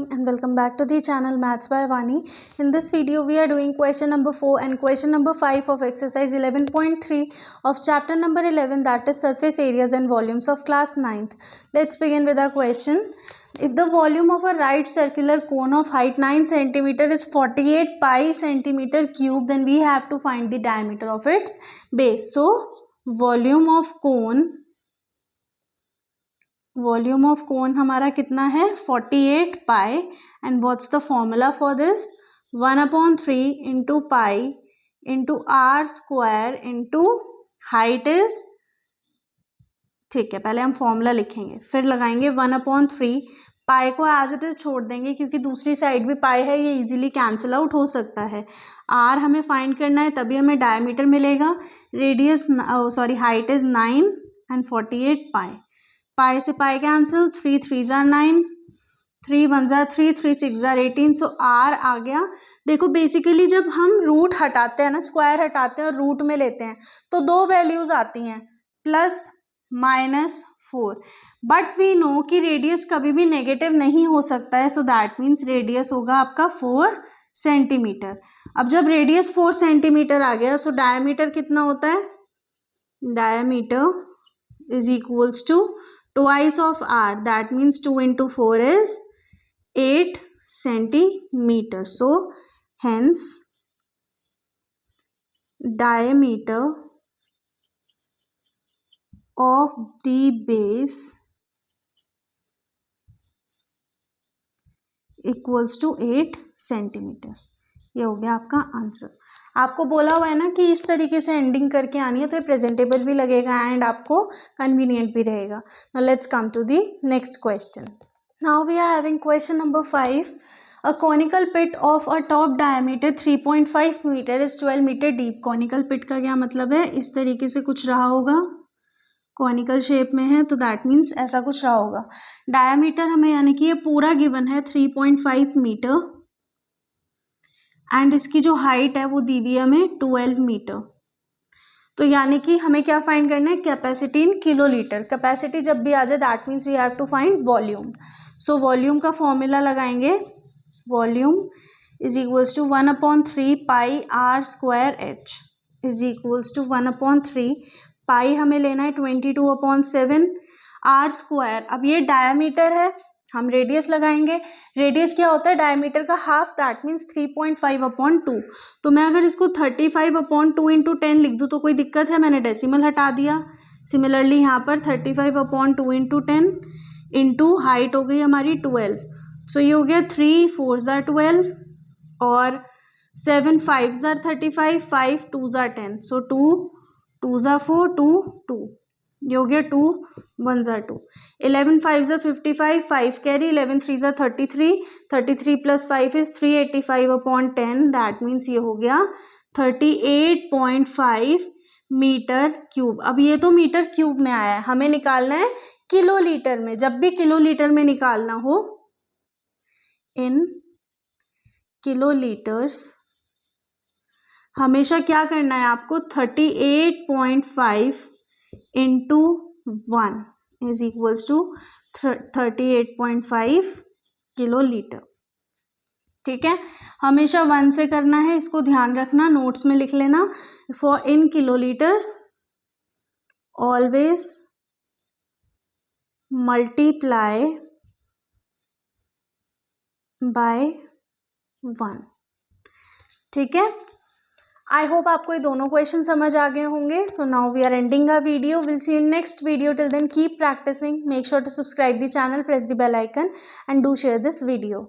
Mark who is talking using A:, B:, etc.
A: morning and welcome back to the channel Maths by Vani. In this video we are doing question number 4 and question number 5 of exercise 11.3 of chapter number 11, that is surface areas and volumes of class 9th. Let's begin with our question. If the volume of a right circular cone of height 9 cm is 48 pi centimeter cube, then we have to find the diameter of its base. So volume of cone हमारा कितना है 48 pi and what's the formula for this 1/3 into pi into r square into height is, ठीक है पहले हम formula लिखेंगे फिर लगाएंगे 1/3 पाई को एज इट इज छोड़ देंगे क्योंकि दूसरी साइड भी पाई है, ये इजीली कैंसिल आउट हो सकता है. आर हमें फाइंड करना है तभी हमें डायमीटर मिलेगा. रेडियस हाइट इज 9 एंड 48 पाई से पाई कैंसिल, 3 3 ज़ा 9, 3 1 ज़ा 3, 3 6 ज़ा 18. सो आर आ गया. देखो बेसिकली जब हम रूट हटाते हैं ना, स्क्वायर हटाते हैं और रूट में लेते हैं तो दो वैल्यूज आती हैं +-4. बट वी नो कि रेडियस कभी भी नेगेटिव नहीं हो सकता है. सो दैट मीन्स रेडियस होगा आपका 4 सेंटीमीटर. अब जब रेडियस 4 सेंटीमीटर आ गया सो डायमीटर कितना होता है, diameter is equals to twice of r, that means 2 into 4 is 8 centimeters. So hence diameter of the base equals to 8 centimeter. ये हो गया आपका आंसर. आपको बोला हुआ है ना कि इस तरीके से एंडिंग करके आनी है तो ये प्रेजेंटेबल भी लगेगा एंड आपको कन्वीनियंट भी रहेगा. Now let's come to the next question. Now we are having question number 5. A conical pit of a top diameter 3.5 metre is 12 metre deep. Conical pit का क्या मतलब है, इस तरीके से कुछ रहा होगा, कॉनिकल शेप में है तो दैट मीन्स ऐसा कुछ रहा होगा. डायमीटर हमें यानी कि ये पूरा गिवन है 3.5 मीटर एंड इसकी जो हाइट है वो दी हुई है हमें 12 मीटर. तो यानी कि हमें क्या फाइंड करना है, कैपेसिटी इन किलोलीटर. कैपेसिटी जब भी आ जाए that means we have to find volume. So volume का फॉर्मूला लगाएंगे. Volume is equals to 1/3 pi r square h is equals to 1/3 pi हमें लेना है 22/7 आर स्क्वायर. अब ये डायमीटर है, हम रेडियस लगाएंगे. रेडियस क्या होता है, डायमीटर का हाफ, दैट मीन्स 3.5/2. तो मैं अगर इसको 35/2 इंटू 10 लिख दूँ तो कोई दिक्कत है, मैंने डेसिमल हटा दिया. सिमिलरली यहाँ पर 35/2 इंटू 10 इंटू हाइट हो गई हमारी 12. सो ये हो गया 3 4 ज़ा 12 और 7 5 ज़ा 35, 5 2 ज़ा 10. सो 2 2 ज़ा 4, 2 2, ये हो गया 2 1 ज़ा 2. 11 5 ज़ा 55, 5 कैरी, 11 3 ज़ा 33, 33 प्लस 5 इज 385/10. दैट मीन्स ये हो गया 38.5 मीटर क्यूब. अब ये तो मीटर क्यूब में आया है, हमें निकालना है किलोलीटर में. जब भी किलोलीटर में निकालना हो, इन किलोलीटर्स हमेशा क्या करना है आपको, 38.5 into 1 is equals to 38.5 kilolitre. ठीक है, हमेशा 1 से करना है, इसको ध्यान रखना, नोट्स में लिख लेना. For in kilolitres always multiply by 1. ठीक है, आई होप आपको ये दोनों क्वेश्चन समझ आ गए होंगे. So now we are ending a video. Will see in next video. Till then keep practising. Make sure to subscribe the channel, press the bell icon and do share this video.